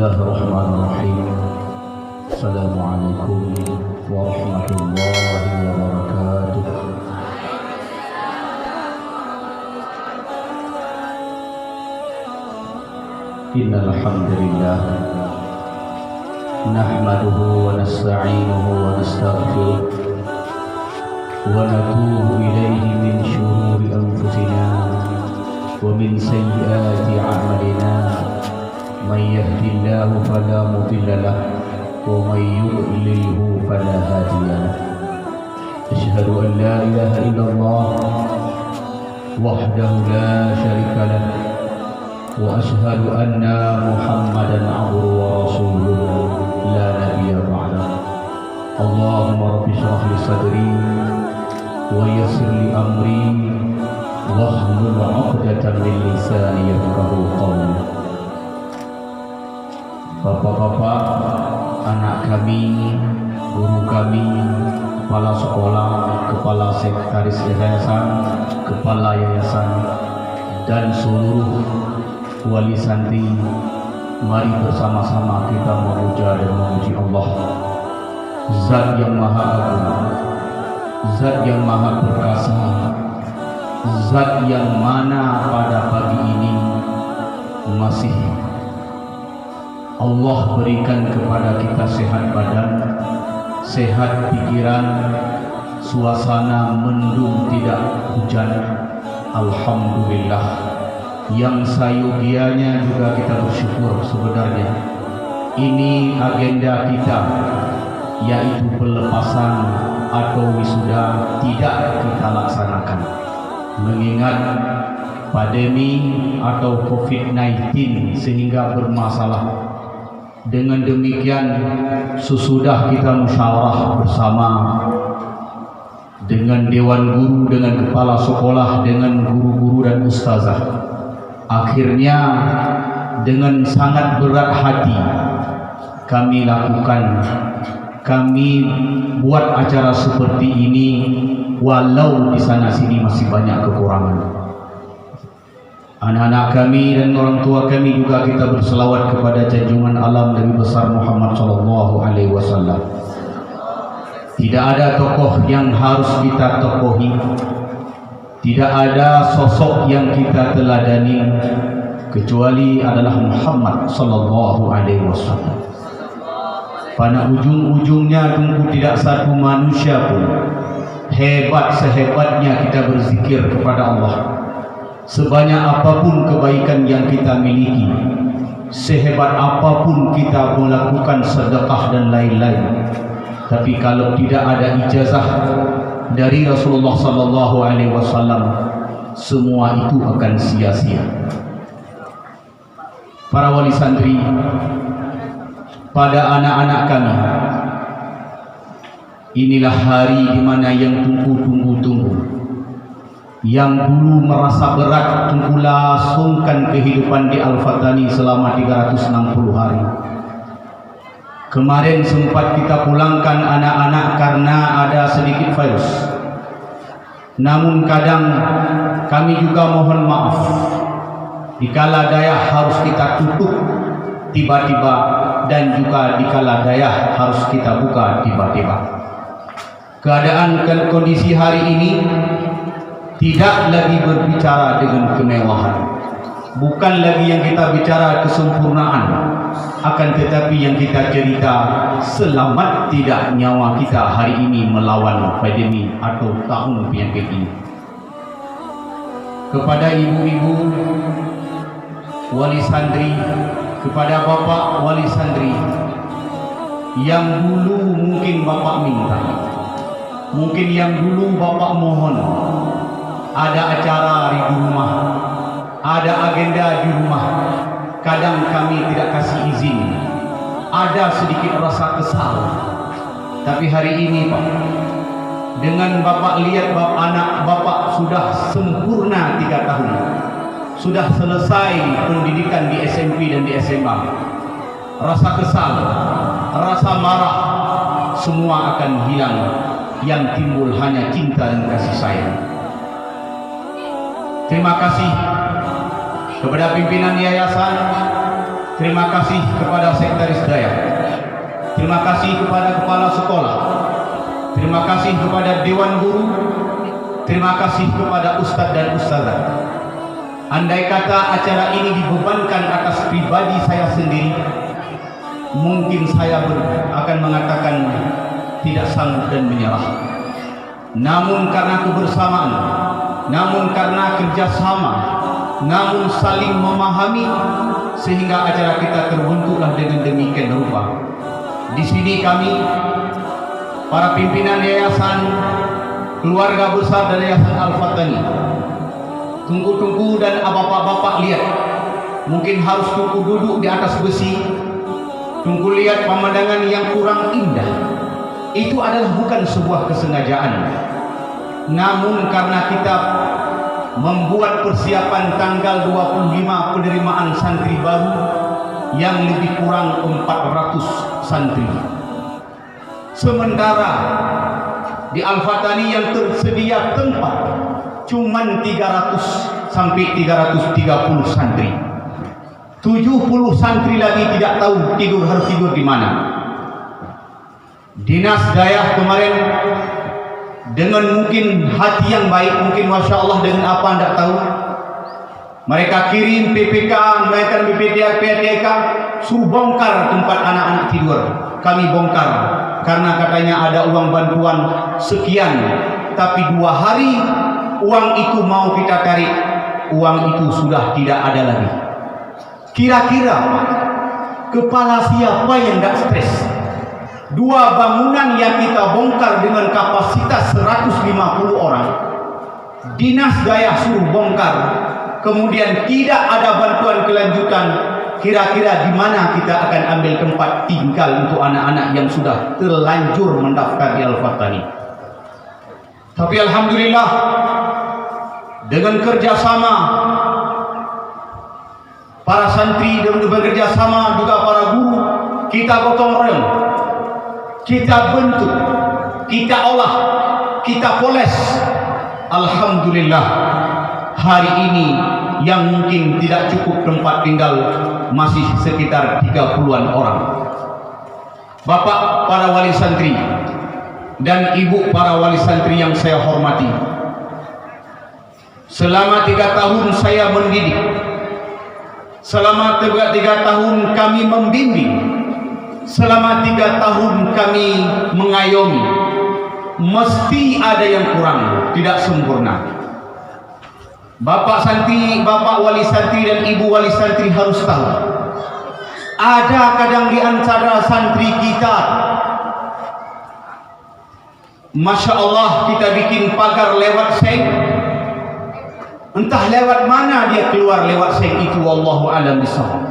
Bismillahirrahmanirrahim. Assalamualaikum warahmatullahi wabarakatuh. Innal hamdalillah nahmaduhu wa nasta'inuhu wa nastaghfiruh wa natubu ilayhi min shururi anfusina wa min sayyiati a'malina. Man yahdihillahu fala mudilla lahu wa man yudlilhu fala hadiya lahu. Asyhadu an la ilaha illallah wahdahu la syarika lahu wa asyhadu anna Muhammadan abduhu wa rasuluhu la nabiyya ba'dahu. Allahumma rabbi shrah li sadri wa yassir li amri wahlul 'uqdatam min lisani yafqahu qawli. Bapak-bapak, anak kami, guru kami, kepala sekolah, kepala sekretaris yayasan, kepala yayasan, dan seluruh wali santri, mari bersama-sama kita memuja dan memuji Allah, Zat yang Maha Agung, Zat yang Maha Perkasa, Zat yang mana pada pagi ini masih Allah berikan kepada kita sehat badan, sehat pikiran, suasana mendung tidak hujan. Alhamdulillah. Yang sayogianya juga kita bersyukur sebenarnya. Ini agenda kita, yaitu pelepasan atau wisuda tidak kita laksanakan. Mengingat pandemi atau COVID-19 sehingga bermasalah. Dengan demikian sesudah kita musyawarah bersama dengan dewan guru, dengan kepala sekolah, dengan guru-guru dan ustazah, akhirnya dengan sangat berat hati kami lakukan, kami buat acara seperti ini walau di sana sini masih banyak kekurangan. Anak-anak kami dan orang tua kami juga kita berselawat kepada junjungan alam Nabi besar Muhammad sallallahu alaihi wasallam. Tidak ada tokoh yang harus kita tokohi, tidak ada sosok yang kita teladani kecuali adalah Muhammad sallallahu alaihi wasallam. Pada ujung-ujungnya tunggu tidak satu manusia pun hebat sehebatnya kita berzikir kepada Allah. Sebanyak apapun kebaikan yang kita miliki, sehebat apapun kita melakukan sedekah dan lain-lain, tapi kalau tidak ada ijazah dari Rasulullah sallallahu alaihi wasallam, semua itu akan sia-sia. Para wali santri, pada anak-anak kami, inilah hari di mana yang tunggu-tunggu, yang dulu merasa berat tunggu langsungkan kehidupan di Al-Fatani selama 360 hari. Kemarin sempat kita pulangkan anak-anak karena ada sedikit virus. Namun kadang kami juga mohon maaf, dikala daya harus kita tutup tiba-tiba, dan juga dikala daya harus kita buka tiba-tiba. Keadaan dan kondisi hari ini tidak lagi berbicara dengan kemewahan, bukan lagi yang kita bicara kesempurnaan, akan tetapi yang kita cerita selamat tidak nyawa kita hari ini melawan pandemi atau tahun penyakit ini. Kepada ibu-ibu wali santri, kepada bapak wali santri, yang dulu mungkin bapak minta, mungkin yang dulu bapak mohon, ada acara di rumah, ada agenda di rumah, kadang kami tidak kasih izin, ada sedikit rasa kesal. Tapi hari ini Pak, dengan bapak lihat anak bapak sudah sempurna 3 tahun, sudah selesai pendidikan di SMP dan di SMA, rasa kesal, rasa marah semua akan hilang. Yang timbul hanya cinta dan kasih sayang. Terima kasih kepada pimpinan yayasan, Terima kasih kepada Sekretaris Daya. Terima kasih kepada Kepala Sekolah. Terima kasih kepada Dewan Guru. Terima kasih kepada Ustadz dan Ustazah. Andai kata acara ini dibebankan atas pribadi saya sendiri, mungkin saya akan mengatakan tidak sanggup dan menyerah. Namun karena kebersamaan, namun karena kerjasama, namun saling memahami, sehingga acara kita terbentuklah dengan demikian rupa. Di sini kami, para pimpinan yayasan, keluarga besar dari Yayasan Al-Fatani, tunggu-tunggu dan bapak-bapak lihat, mungkin harus tunggu duduk di atas besi, tunggu lihat pemandangan yang kurang indah. Itu adalah bukan sebuah kesengajaan, namun karena kita membuat persiapan tanggal 25 penerimaan santri baru yang lebih kurang 400 santri. Sementara di Al-Fatani yang tersedia tempat cuman 300 sampai 330 santri. 70 santri lagi tidak tahu harus tidur di mana. Dinas Daya kemarin dengan mungkin hati yang baik, mungkin Masya Allah dengan apa anda tahu, mereka kirim PPK, mereka PPTK suruh bongkar tempat anak-anak tidur. Kami bongkar karena katanya ada uang bantuan sekian, tapi 2 hari uang itu mau kita tarik, uang itu sudah tidak ada lagi. Kira-kira kepala siapa yang tidak stres? 2 bangunan yang kita bongkar dengan kapasitas 150 orang, Dinas Daya suruh bongkar, kemudian tidak ada bantuan kelanjutan. Kira-kira di mana kita akan ambil tempat tinggal untuk anak-anak yang sudah terlanjur mendaftar di Al-Fatani? Tapi alhamdulillah, dengan kerjasama para santri dan bekerjasama juga para guru, kita gotong royong, kita bentuk, kita olah, kita poles. Alhamdulillah, hari ini yang mungkin tidak cukup tempat tinggal masih sekitar 30-an orang. Bapak para wali santri dan ibu para wali santri yang saya hormati, selama 3 tahun saya mendidik, selama 3 tahun kami membimbing, selama 3 tahun kami mengayomi. Mesti ada yang kurang, tidak sempurna. Bapak santri, bapak wali santri dan ibu wali santri harus tahu, ada kadang di antara santri kita, Masya Allah, kita bikin pagar lewat seng, entah lewat mana dia keluar lewat seng itu, wallahu a'lam bishawab.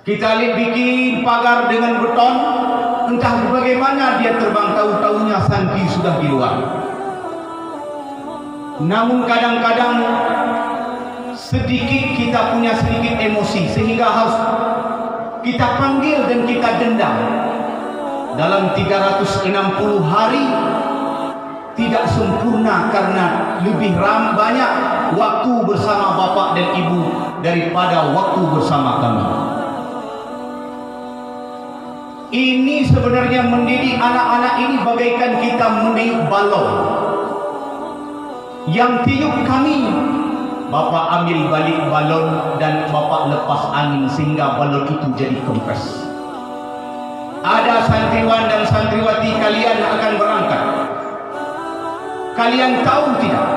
Kita bikin pagar dengan beton, entah bagaimana dia terbang, tahu-tahunya santri sudah di luar. Namun kadang-kadang sedikit kita punya sedikit emosi, sehingga harus kita panggil dan kita dendam. Dalam 360 hari tidak sempurna karena lebih banyak waktu bersama bapak dan ibu daripada waktu bersama kami. Ini sebenarnya mendidik anak-anak ini bagaikan kita meniup balon. Yang tiup kami, bapak ambil balik balon dan bapak lepas angin sehingga balon itu jadi kempes. Ada santriwan dan santriwati kalian akan berangkat. Kalian tahu tidak?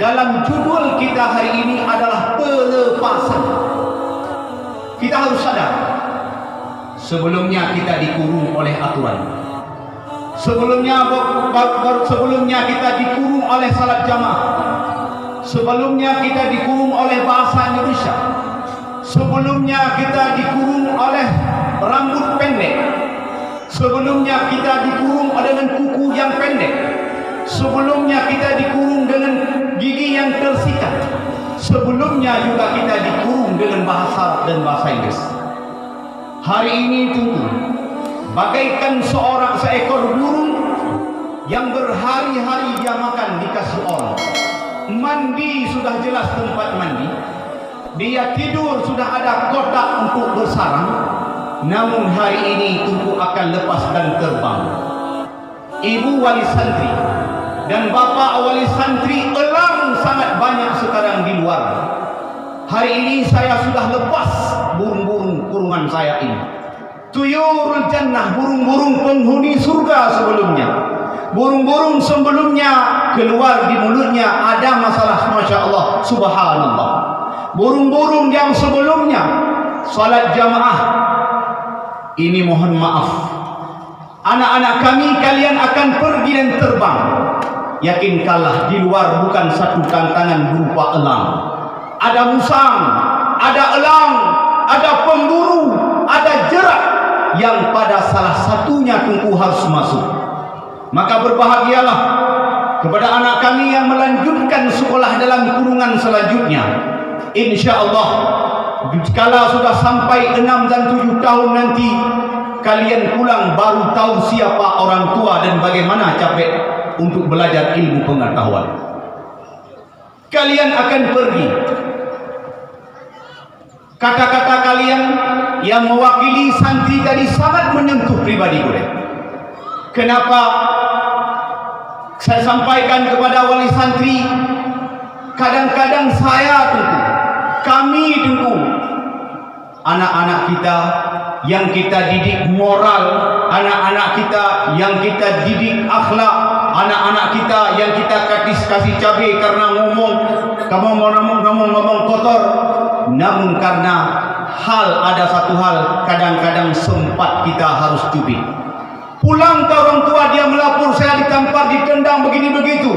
Dalam judul kita hari ini adalah pelepasan. Kita harus sadar, sebelumnya kita dikurung oleh aturan. Sebelumnya kita dikurung oleh salat jamaah. Sebelumnya kita dikurung oleh bahasa Indonesia. Sebelumnya kita dikurung oleh rambut pendek. Sebelumnya kita dikurung dengan kuku yang pendek. Sebelumnya kita dikurung dengan gigi yang tersikat. Sebelumnya juga kita dikurung dengan bahasa Arab dan bahasa Inggris. Hari ini tunggu, bagaikan seekor burung yang berhari-hari dia makan dikasih orang. Mandi sudah jelas tempat mandi, dia tidur sudah ada kotak untuk bersarang, namun hari ini Tunku akan lepas dan terbang. Ibu wali santri dan bapak wali santri elang sangat banyak sekarang di luar. Hari ini saya sudah lepas burung-burung kurungan saya ini. Tuyurul jannah, burung-burung penghuni surga sebelumnya. Burung-burung sebelumnya keluar di mulutnya ada masalah, Masya Allah, Subhanallah. Burung-burung yang sebelumnya salat jamaah, ini mohon maaf, anak-anak kami kalian akan pergi dan terbang. Yakinkanlah di luar bukan satu tantangan berupa elang. Ada musang, ada elang, ada pemburu, ada jerat yang pada salah satunya Tunku harus masuk. Maka berbahagialah kepada anak kami yang melanjutkan sekolah dalam kurungan selanjutnya. InsyaAllah jika sudah sampai 6 dan 7 tahun nanti, kalian pulang baru tahu siapa orang tua dan bagaimana capek untuk belajar ilmu pengetahuan. Kalian akan pergi. Kata-kata kalian yang mewakili santri tadi sangat menyentuh pribadi gue. Kenapa saya sampaikan kepada wali santri? Kadang-kadang saya Tunku, kami Tunku, anak-anak kita yang kita didik moral, anak-anak kita yang kita didik akhlak, anak-anak kita yang kita kasih cabai karena ngomong kotor. Namun karena ada satu hal, kadang-kadang sempat kita harus cubit. Pulang ke orang tua, dia melapor saya ditampar, ditendang begini begitu.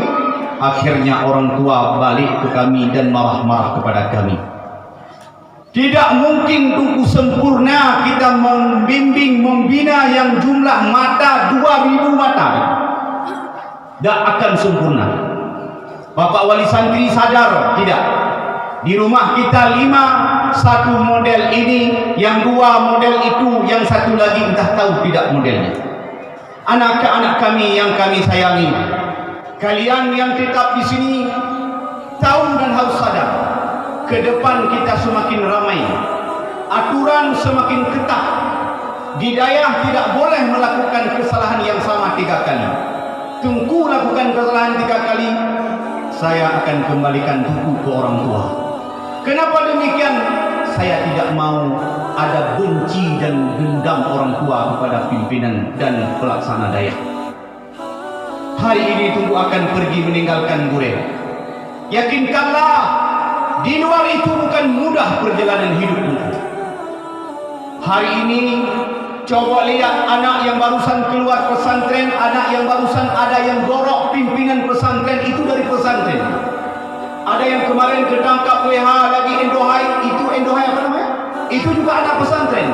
Akhirnya orang tua balik ke kami dan marah-marah kepada kami. Tidak mungkin Tunku sempurna kita membimbing, membina yang jumlah mata 2000 mata. Tak akan sempurna. Bapak wali santri sadar tidak? Di rumah kita 5, satu model ini, yang 2 model itu, yang satu lagi entah tahu tidak modelnya. Anak-anak kami yang kami sayangi, kalian yang tetap di sini tahu dan harus sadar, ke depan kita semakin ramai, aturan semakin ketat. Didayah tidak boleh melakukan kesalahan yang sama 3 kali. Tunku lakukan kesalahan 3 kali, saya akan kembalikan Tunku ke orang tua. Kenapa demikian? Saya tidak mau ada benci dan dendam orang tua kepada pimpinan dan pelaksana dayah. Hari ini Tunku akan pergi meninggalkan Gure. Yakinkanlah, di luar itu bukan mudah perjalanan hidup Tunku. Hari ini coba lihat anak yang barusan keluar pesantren, anak yang barusan ada yang dorok pimpinan pesantren itu dari pesantren. Ada yang kemarin ketangkap WH lagi Endohai, itu Endohai apa namanya? Itu juga anak pesantren.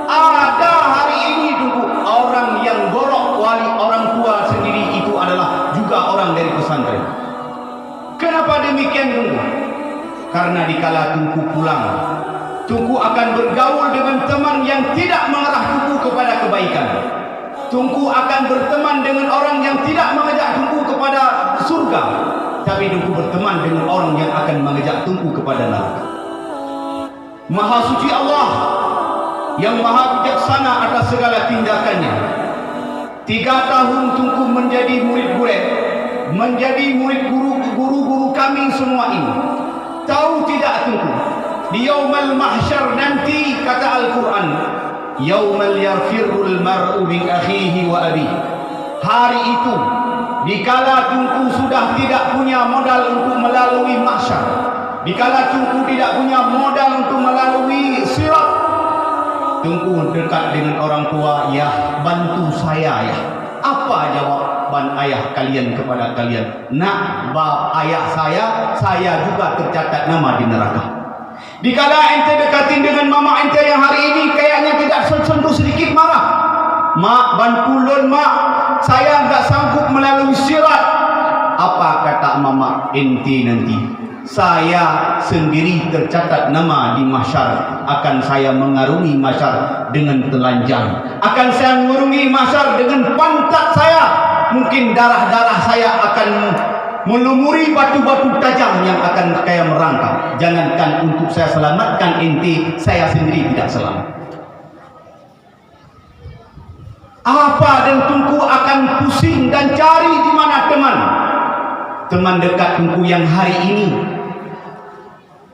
Ada hari ini Tunku orang yang dorok wali orang tua sendiri itu adalah juga orang dari pesantren. Kenapa demikian Tunku? Karena dikala Tunku pulang, Tunku akan bergaul dengan teman yang tidak mengarah Tunku kepada kebaikan. Tunku akan berteman dengan orang yang tidak mengajak Tunku kepada surga, tapi Tunku berteman dengan orang yang akan mengajak Tunku kepada neraka. Maha suci Allah yang maha bijaksana atas segala tindakannya. 3 tahun Tunku menjadi murid Gure, menjadi murid guru-guru kami semua ini. Tahu tidak Tunku, di yaumal mahsyar nanti kata Al-Quran, yaumal yarfirul mar'u min akhihi wa abihi. Hari itu dikala Tunku sudah tidak punya modal untuk melalui mahsyar, dikala Tunku tidak punya modal untuk melalui sirat, Tunku dekat dengan orang tua, ya bantu saya ya. Apa jawaban ayah kalian kepada kalian? Nak, ayah saya juga tercatat nama di neraka. Dikala ente dekatin dengan mama ente yang hari ini kayaknya tidak sentuh sedikit marah. Mak, bantu lon mak, saya enggak sanggup melalui sirat. Apa kata mama ente nanti? Saya sendiri tercatat nama di mahsyar, akan saya mengarungi mahsyar dengan telanjang, akan saya mengarungi mahsyar dengan pantat saya. Mungkin darah-darah saya akan melumuri batu-batu tajam yang akan saya merangkak. Jangankan untuk saya selamatkan ente, saya sendiri tidak selamat. Apa dan Tunku akan pusing dan cari di mana teman dekat Tunku yang hari ini.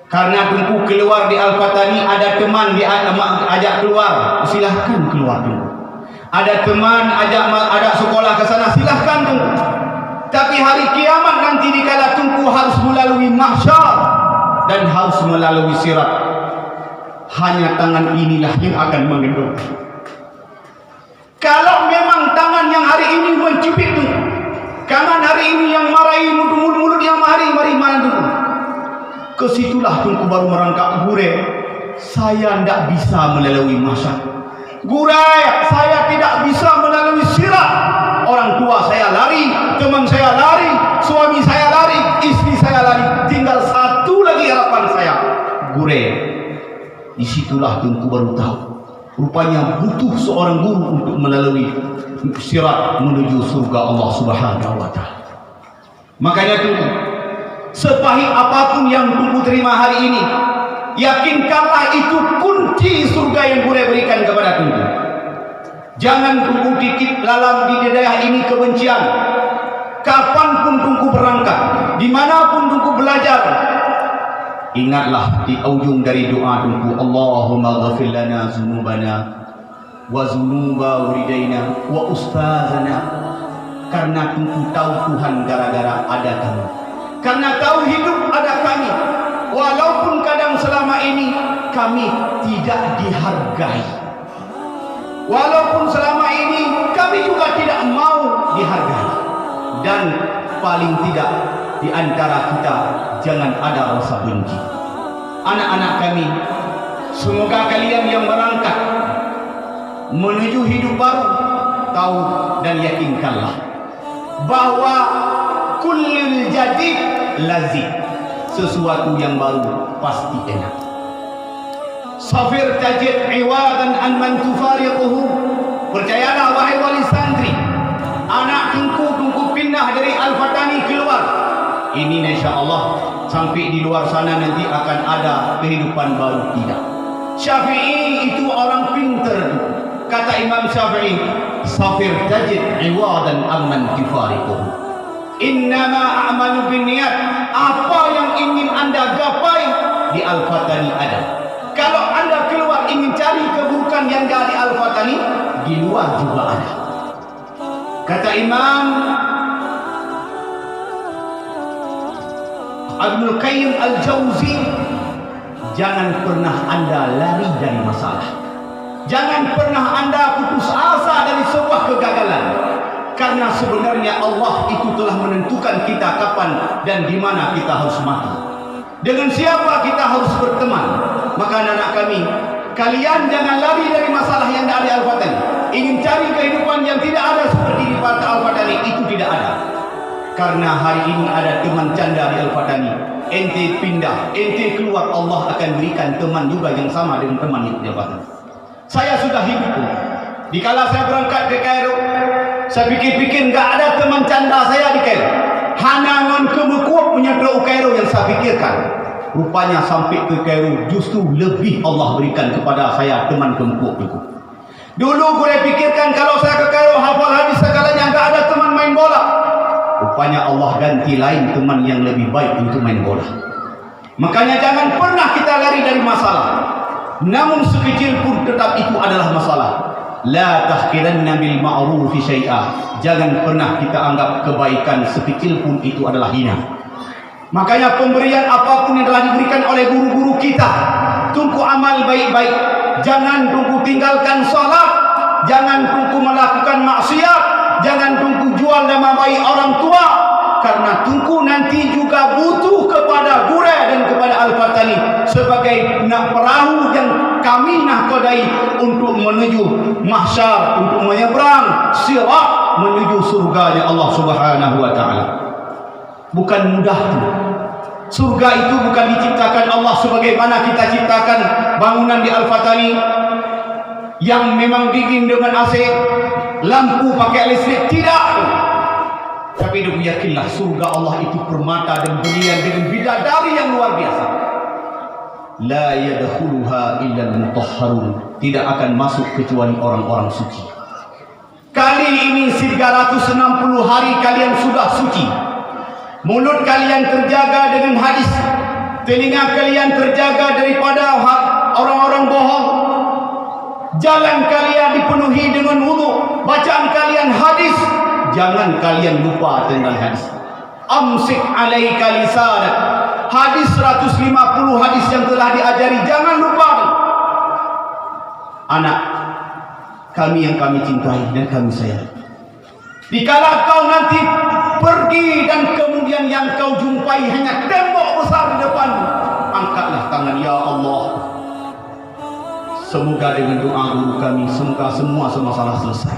Karena Tunku keluar di Al-Fatani, ada teman ajak keluar, silahkan keluar Tunku. Ada teman ajak sekolah ke sana, silahkan Tunku. Tapi hari kiamat nanti dikala Tunku harus melalui mahsyar dan harus melalui sirat, hanya tangan inilah yang akan mengendong. Kalau memang tangan yang hari ini mencubit Tunku, tangan hari ini yang marahi mulut yang mari mana Tunku, kesitulah Tunku baru merangkak. Gure, saya tidak bisa melalui mahsyar. Gure, saya tidak bisa melalui sirat. Orang tua saya lari, teman saya lari, suami saya lari, istri saya lari, tinggal satu lagi harapan saya. Gure, disitulah Tunku baru tahu, rupanya butuh seorang guru untuk melalui sirat menuju surga Allah Subhanahu wa Ta'ala. Makanya Tunku, sepahit apapun yang Tunku terima hari ini, yakinkanlah itu kunci surga yang Gure berikan kepada Tunku. Jangan Tunku titip dalam di daerah ini kebencian. Kapanpun Tunku berangkat, dimanapun Tunku belajar, ingatlah di ujung dari doa Tunku, Allahumma ghafir lana zunubana wa zunuba walidaina wa ustazana. Karena Tunku tahu Tuhan gara-gara ada kami, karena tahu hidup ada kami. Walaupun kadang selama ini kami tidak dihargai, walaupun selama ini kami juga tidak mau dihargai, dan paling tidak di antara kita jangan ada rasa benci. Anak-anak kami, semoga kalian yang berangkat menuju hidup baru tahu dan yakinkanlah bahwa kullul jadid lazim, sesuatu yang baru pasti enak. Safir tajid iwadan an man tufariquhu. Percayalah wahai wali santri, anak Tunku pindah dari Al-Fatani keluar. Ini insyaallah sampai di luar sana nanti akan ada kehidupan baru tidak. Syafi'i itu orang pintar. Kata Imam Syafi'i, safir tajid iwadan an man tufariquhu. Innama a'malu binniyat. Apa yang ingin Anda gapai di Al-Fatani ada. Kalau Anda keluar ingin cari keburukan yang ada di Al-Fatani, di luar juga ada. Kata Imam Ibnul Qayyim Al-Jauzi, jangan pernah Anda lari dari masalah. Jangan pernah Anda putus asa dari sebuah kegagalan. Karena sebenarnya Allah itu telah menentukan kita kapan dan di mana kita harus mati, dengan siapa kita harus berteman. Maka anak kami, kalian jangan lari dari masalah yang ada di Al-Fatani. Ingin cari kehidupan yang tidak ada seperti di Al-Fatani, itu tidak ada. Karena hari ini ada teman canda di Al-Fatani, ente pindah, ente keluar, Allah akan berikan teman juga yang sama dengan teman di Al-Fatani. Saya sudah hidup pun. Dikala saya berangkat ke Kairo, saya pikir-pikir nggak ada teman canda saya di Kairo. Hanangan kemekuat menyertai Kairo yang saya pikirkan. Rupanya sampai ke Kairo justru lebih Allah berikan kepada saya teman kemekuat itu. Dulu gue pikirkan kalau saya ke Kairo hafal hadis segalanya, nggak ada teman main bola. Rupanya Allah ganti lain teman yang lebih baik untuk main bola. Makanya jangan pernah kita lari dari masalah. Namun sekecil pun tetap itu adalah masalah. La tahqiranna bil ma'rufi syai'a. Jangan pernah kita anggap kebaikan sekecil pun itu adalah hina. Makanya pemberian apapun yang telah diberikan oleh guru-guru kita, Tunku amal baik-baik. Jangan Tunku tinggalkan salat, jangan Tunku melakukan maksiat, jangan Tunku jual nama baik orang tua. Karena Tunku nanti juga butuh kepada Gure dan kepada Al-Fatani sebagai perahu yang kami nahkodai untuk menuju mahsyar, untuk menyeberang sirat menuju surganya Allah Subhanahu wa Ta'ala. Bukan mudah tu. Surga itu bukan diciptakan Allah sebagaimana kita ciptakan bangunan di Al-Fatani yang memang dingin dengan AC, lampu pakai listrik, tidak. Tapi Tapi yakinlah surga Allah itu permata dan berlian dengan bidadari yang luar biasa. La yadkhuluha illa al-mutahharun. Tidak akan masuk kecuali orang-orang suci. Kali ini 360 hari kalian sudah suci. Mulut kalian terjaga dengan hadis. Telinga kalian terjaga daripada orang-orang bohong. Jalan kalian dipenuhi dengan wudu. Bacaan kalian hadis. Jangan kalian lupa tentang hadis. Amsik alaika lisanak. Hadis 150 hadis yang telah diajari, jangan lupa. Anak kami yang kami cintai dan kami sayang, dikala kau nanti pergi dan kemudian yang kau jumpai hanya tembok besar di depanmu, angkatlah tangan, ya Allah, semoga dengan doa guru kami, semoga semua masalah selesai.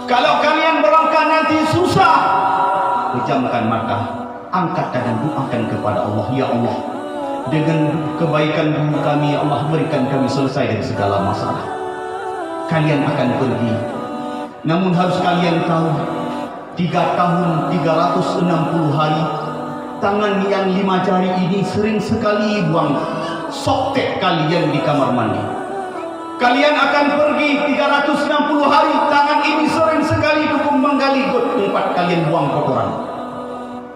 Kalau kalian berangkat nanti susah, pejamkan mata, angkat dan doakan kepada Allah, ya Allah, dengan kebaikan guru kami, ya Allah, berikan kami selesai dari segala masalah. Kalian akan pergi, namun harus kalian tahu, 3 tahun 360 hari, tangan yang 5 jari ini sering sekali buang soktek kalian di kamar mandi. Kalian akan pergi 360 hari, tangan ini sering sekali dukung menggali got tempat kalian buang kotoran.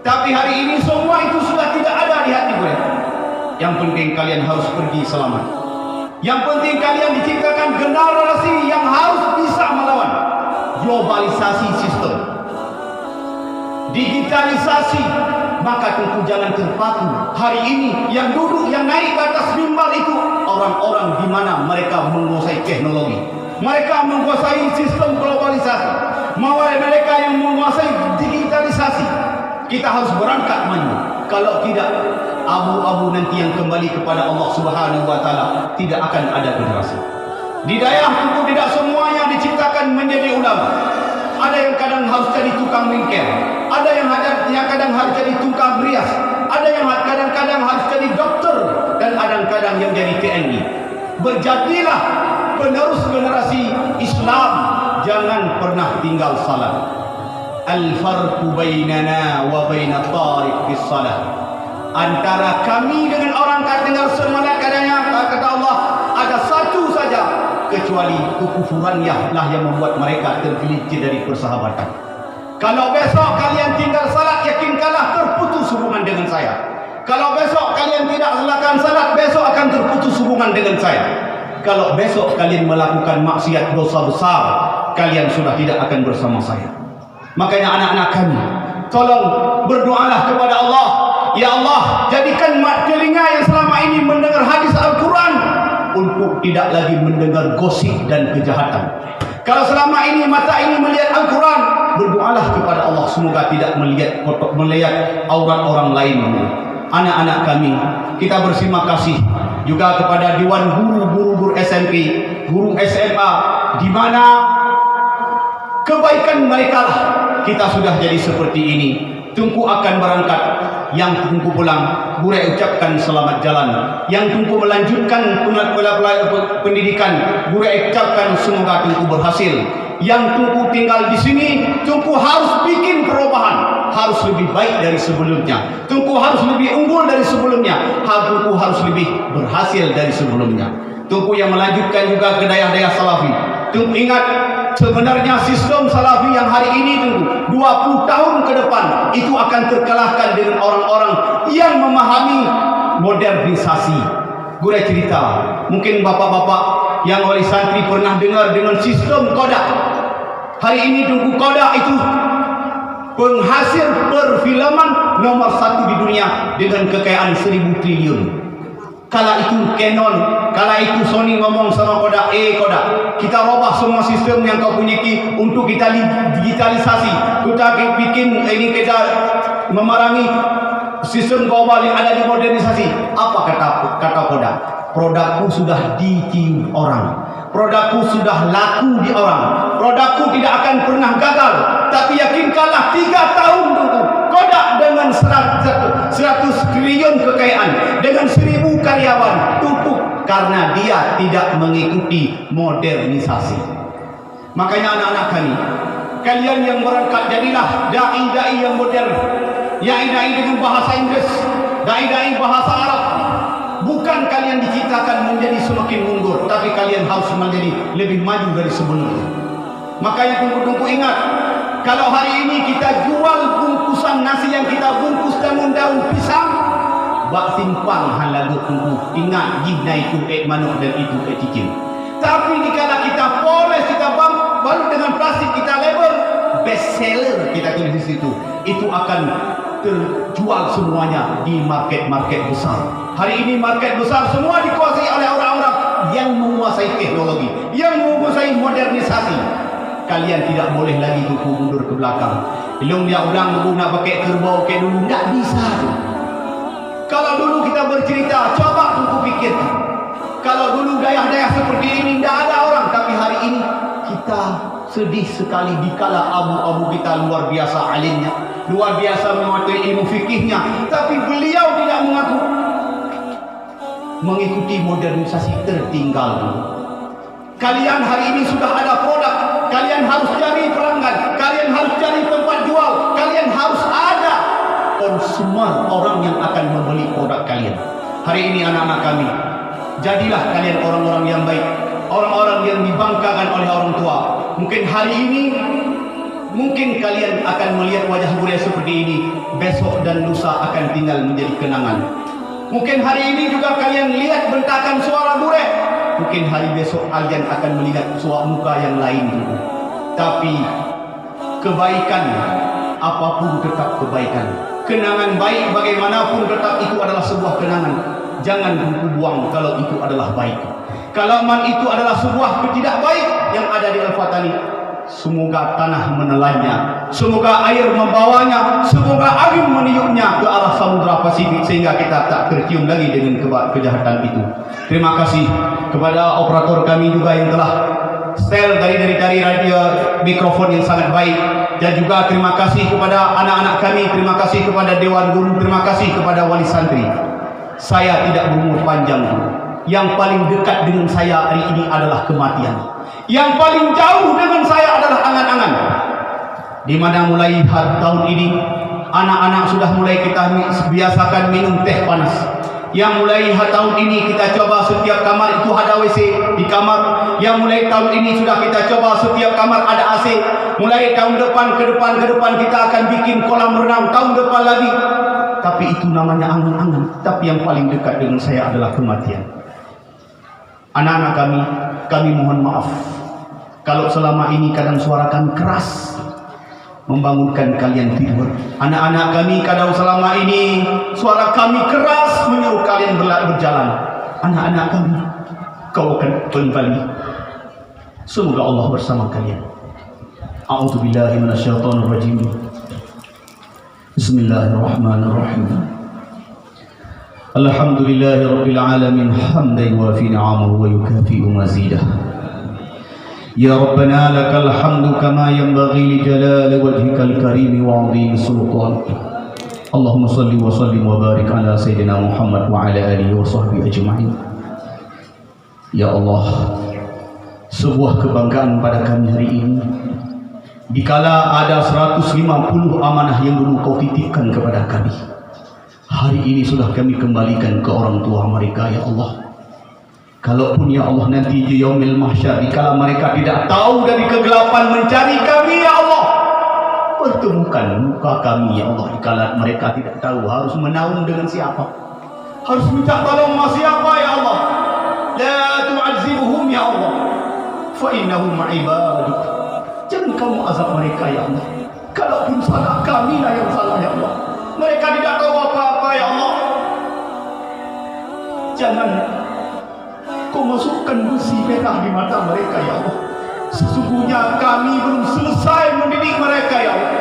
Tapi hari ini semua itu sudah tidak ada di hati gue. Yang penting kalian harus pergi selamat. Yang penting kalian diciptakan generasi yang harus bisa melawan globalisasi sistem, digitalisasi. Maka tentu jangan terpaku. Hari ini yang duduk, yang naik ke atas mimbar itu orang-orang di mana mereka menguasai teknologi, mereka menguasai sistem globalisasi, mereka yang menguasai digitalisasi. Kita harus berangkat maju. Kalau tidak, abu-abu nanti yang kembali kepada Allah Subhanahu wa taala, tidak akan ada generasi. Di daerah itu tidak semuanya diciptakan menjadi ulama. Ada yang kadang harus jadi tukang bengkel, ada yang kadang harus jadi tukang rias, ada yang kadang-kadang harus jadi dokter, dan kadang-kadang yang jadi TNI. Berjadilah penerus generasi Islam, jangan pernah tinggal salat. Al-farqu bainana wa baina tariq bis salat. Antara kami dengan orang dengar semangat katanya, kata Allah, ada satu saja, kecuali kekufurannya lah yang membuat mereka tergelincir dari persahabatan. Kalau besok kalian tinggal salat, yakinkanlah terputus hubungan dengan saya. Kalau besok kalian tidak melakukan salat, besok akan terputus hubungan dengan saya. Kalau besok kalian melakukan maksiat dosa besar, kalian sudah tidak akan bersama saya. Makanya anak-anak kami, tolong berdoalah kepada Allah. Ya Allah, jadikan telinga yang selama ini mendengar hadis Al-Quran untuk tidak lagi mendengar gosip dan kejahatan. Kalau selama ini mata ini melihat Al-Quran, berdoalah kepada Allah semoga tidak melihat aurat orang lain. Anak-anak kami, kita berterima kasih juga kepada Dewan Guru SMP, guru SMA, di mana kebaikan mereka lah kita sudah jadi seperti ini. Tunggu akan berangkat, yang tunggu pulang, guru ucapkan selamat jalan. Yang tunggu melanjutkan pendidikan, guru ucapkan semoga tunggu berhasil. Yang tunggu tinggal di sini, tunggu harus bikin perubahan, harus lebih baik dari sebelumnya. Tunggu harus lebih unggul dari sebelumnya. Tunggu harus lebih berhasil dari sebelumnya. Tunggu yang melanjutkan juga ke daerah-daerah Salafi. Tunggu ingat, sebenarnya sistem Salafi yang hari ini tunggu 20 tahun ke depan itu akan terkalahkan dengan orang-orang yang memahami modernisasi. Gue cerita, mungkin bapak-bapak yang oleh santri pernah dengar dengan sistem Kodak. Hari ini tunggu Kodak itu penghasil perfilman nomor 1 di dunia dengan kekayaan 1000 triliun. Kala itu Canon, kala itu Sony ngomong sama Kodak, Kodak, kita robah semua sistem yang kau punya untuk kita digitalisasi. Kita bikin ini, kita memerangi sistem global yang ada di modernisasi. Apa kata Kodak? Produkku sudah ditiup orang, produkku sudah laku di orang, produkku tidak akan pernah gagal. Tapi yakinkanlah 3 tahun tunggu Kodak dengan 100 triliun kekayaan, dengan 1000 karyawan tutup karena dia tidak mengikuti modernisasi. Makanya anak-anak kami, Kalian yang berangkat, jadilah dai-dai yang modern, dai-dai dengan bahasa Inggris, dai-dai bahasa Arab. Bukan kalian diciptakan menjadi semakin mundur, tapi kalian harus menjadi lebih maju dari sebelumnya. Makanya tunggu-tunggu ingat, kalau hari ini kita jual bungkusan nasi yang kita bungkus dengan daun pisang, bak simpang halagu tunggu ingat jina itu manuk dan itu cicing. Tapi dikala kita poles, kita balut dengan plastik, kita label best seller, kita tulis di situ, itu akan terjual semuanya di market-market besar. Hari ini market besar semua dikuasai oleh orang-orang yang menguasai teknologi, yang menguasai modernisasi. Kalian tidak boleh lagi tunggu mundur ke belakang. Belum dia ulang nak pakai kerbau kayak dulu, tak bisa tu. Kalau dulu kita bercerita, coba tunggu fikirkan. Kalau dulu dayah-dayah seperti ini tidak ada orang, tapi hari ini kita sedih sekali dikala abu-abu kita luar biasa alimnya, luar biasa menguasai ilmu fikihnya, tapi beliau tidak mengaku mengikuti modernisasi, tertinggal dulu. Kalian hari ini sudah ada produk, kalian harus cari pelanggan, kalian harus cari tempat jual, kalian harus ada konsumen, orang yang akan membeli produk kalian. Hari ini anak-anak kami, jadilah kalian orang-orang yang baik, orang-orang yang dibanggakan oleh orang tua. Mungkin hari ini, mungkin kalian akan melihat wajah Burai seperti ini, besok dan lusa akan tinggal menjadi kenangan. Mungkin hari ini juga kalian lihat bentakan suara Burai, mungkin hari besok kalian akan melihat suara muka yang lain dulu. Tapi kebaikan apapun tetap kebaikan. Kenangan baik bagaimanapun tetap itu adalah sebuah kenangan. Jangan buang kalau itu adalah baik. Kalau man itu adalah sebuah ketidak baik yang ada di Al-Fatani, semoga tanah menelannya, semoga air membawanya, semoga angin meniupnya ke arah Samudra Pasifik sehingga kita tak tercium lagi dengan kejahatan itu. Terima kasih kepada operator kami juga yang telah setel dari radio mikrofon yang sangat baik, dan juga terima kasih kepada anak-anak kami, terima kasih kepada Dewan Guru, terima kasih kepada wali santri. Saya tidak berumur panjang. Yang paling dekat dengan saya hari ini adalah kematian. Yang paling jauh dengan saya adalah angan-angan. Di mana mulai tahun ini anak-anak sudah mulai kita biasakan minum teh panas. Yang mulai tahun ini kita coba setiap kamar itu ada WC di kamar. Yang mulai tahun ini sudah kita coba setiap kamar ada AC. Mulai tahun depan ke depan kita akan bikin kolam renang tahun depan lagi. Tapi itu namanya angan-angan. Tapi yang paling dekat dengan saya adalah kematian. Anak-anak kami mohon maaf kalau selama ini kadang suara kami keras membangunkan kalian tidur. Anak-anak kami kadang selama ini suara kami keras menyuruh kalian berjalan. Anak-anak kami, kau akan kembali. Semoga Allah bersama kalian. A'udzubillahi minasyaitonirrajim. Bismillahirrahmanirrahim. Alhamdulillahirabbil alamin hamdan yuwafi ni'amahu wa yukafi'u mazidah. Ya Rabbana lakal hamdu kama yanbaghi li jalali wajhikal karim wa 'azimi sultan. Allahumma salli wa sallim wa barik ala sayyidina Muhammad wa ala alihi wa sahbihi ajma'in. Ya Allah, sebuah kebanggaan pada kami hari ini, dikala ada 150 amanah yang dulu kau titipkan kepada kami, hari ini sudah kami kembalikan ke orang tua mereka. Ya Allah, kalaupun ya Allah nanti di yaumil mahsyar, dikala mereka tidak tahu dari kegelapan mencari kami, ya Allah, pertemukan muka kami, ya Allah. Dikala mereka tidak tahu harus menaung dengan siapa, harus minta tolong sama siapa, ya Allah. La tu'azzibuhum ya Allah, fa innahum ibaduk. Jangan kamu azab mereka, ya Allah. Kalaupun salah kami lah yang salah, ya Allah. Mereka tidak tahu apa-apa, ya Allah. Jangan kau masukkan besi merah di mata mereka, ya Allah. Sesungguhnya kami belum selesai mendidik mereka, ya Allah.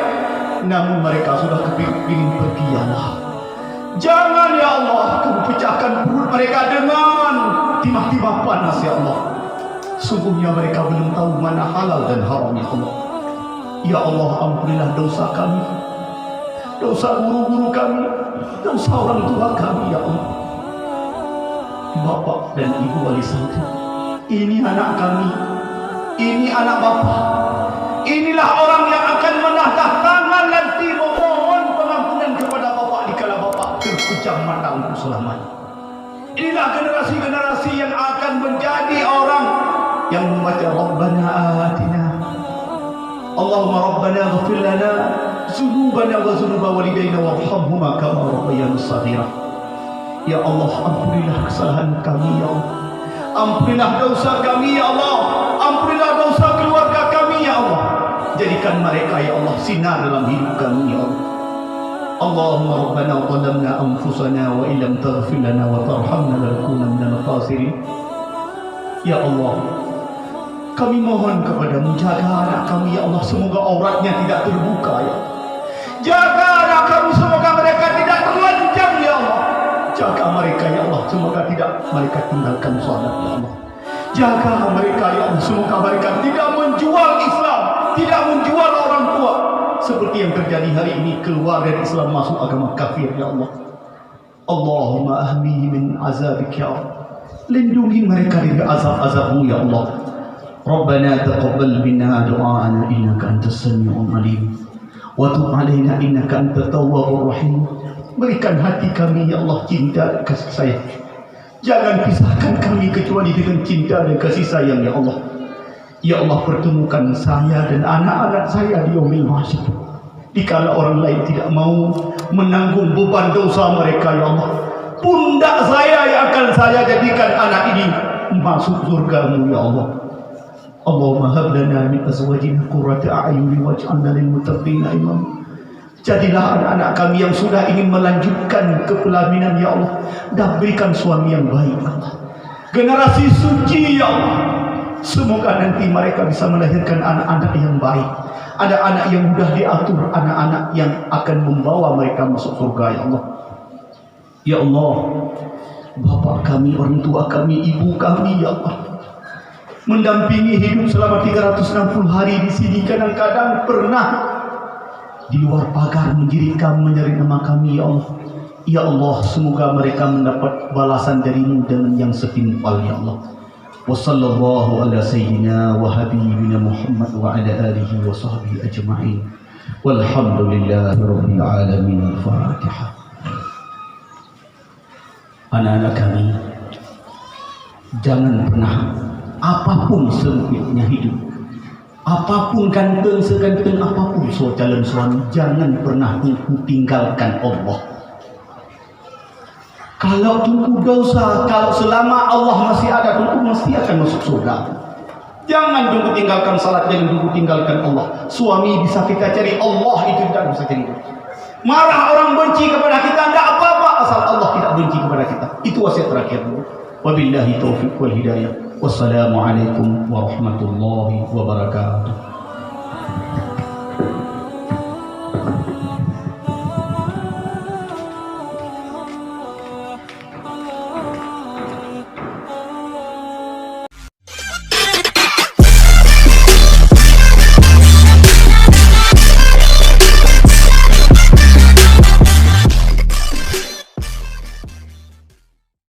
Namun mereka sudah kepingin pergi, ya Allah. Jangan, ya Allah, kau pecahkan perut mereka dengan timah-timah panas, ya Allah. Sungguhnya mereka belum tahu mana halal dan haram, ya Allah. Ya Allah, ampunilah dosa kami, dosa guru-guru kami, dosa orang tua kami, ya Allah. Bapak dan Ibu wali santri, ini anak kami, ini anak Bapak, Inilah orang yang akan menatah tangan nanti memohon pengampunan kepada bapak dikala bapak terpejam mata untuk selamanya. Inilah generasi-generasi yang akan menjadi orang yang membaca Rabbana atina Allahumma Rabbana ghafir lana dzunubana wa dzunuba walidayna warhamhuma kama rabbayana shaghira. Ya Allah, ampunilah kesalahan kami ya Allah. Ampunilah dosa kami ya Allah. Ampunilah dosa keluarga kami ya Allah. Jadikan mereka ya Allah sinar dalam hidup kami ya Allah. Allahumma Rabbana zalamna anfusana wa illam taghfir lana wa tarhamna lanakunanna minal khasirin. Ya Allah, kami mohon kepadamu, jaga anak kami ya Allah, semoga auratnya tidak terbuka ya Allah. Jaga anak kami, semoga mereka tidak telanjang ya Allah. Jaga mereka ya Allah, semoga tidak mereka tinggalkan sholat ya Allah. Jaga mereka ya Allah, semoga mereka tidak menjual Islam, tidak menjual orang tua, seperti yang terjadi hari ini, keluar dari Islam masuk agama kafir ya Allah. Allahumma ahmihi min azabik ya Allah. Lindungi mereka dari azab-azab-Mu ya Allah. Rabbana taqabbal minna du'ana innaka antas samiul alim wa tub 'alaina innaka antat tawwabur rahim. Berikan hati kami ya Allah cinta dan kasih sayang. Jangan pisahkan kami kecuali dengan cinta dan kasih sayang ya Allah. Ya Allah, pertemukan saya dan anak-anak saya di yaumil mahsyar. Dikala orang lain tidak mau menanggung beban dosa mereka ya Allah, pundak saya yang akan saya jadikan anak ini masuk surga-Mu ya Allah. Allahumma hab lana min azwajina qurrata a'yun waj'alna lil muttaqina imama. Jadilah anak-anak kami yang sudah ingin melanjutkan kepelaminan ya Allah, dan berikan suami yang baik ya Allah. Generasi suci ya Allah. Semoga nanti mereka bisa melahirkan anak-anak yang baik, anak-anak yang mudah diatur, anak-anak yang akan membawa mereka masuk surga ya Allah. Ya Allah, bapak kami, orang tua kami, ibu kami ya Allah, mendampingi hidup selama 360 hari di sini, kadang-kadang pernah di luar pagar menjeritkan menyeri nama kami ya Allah. Ya Allah, semoga mereka mendapat balasan dari-Mu dengan yang setimpal ya Allah. Wa sallallahu ala sayyidina wa habibina Muhammad wa ala alihi wa sahbihi ajma'in. Walhamdulillahi rabbil alamin. Al-Fatihah. Anak-anak kami, jangan pernah, apapun sempitnya hidup, apapun ganteng seganteng apapun calon suami, jangan pernah tinggalkan Allah. Kalau tunggu dosa, kalau selama Allah masih ada, tunggu mesti akan masuk surga. Jangan tunggu tinggalkan salat, jangan tunggu tinggalkan Allah. Suami bisa kita cari, Allah itu tidak bisa cari. Marah orang benci kepada kita, tidak apa-apa asal Allah tidak benci kepada kita. Itu wasiat terakhir. Wabillahi taufiq wal hidayah. Wassalamualaikum warahmatullahi wabarakatuh.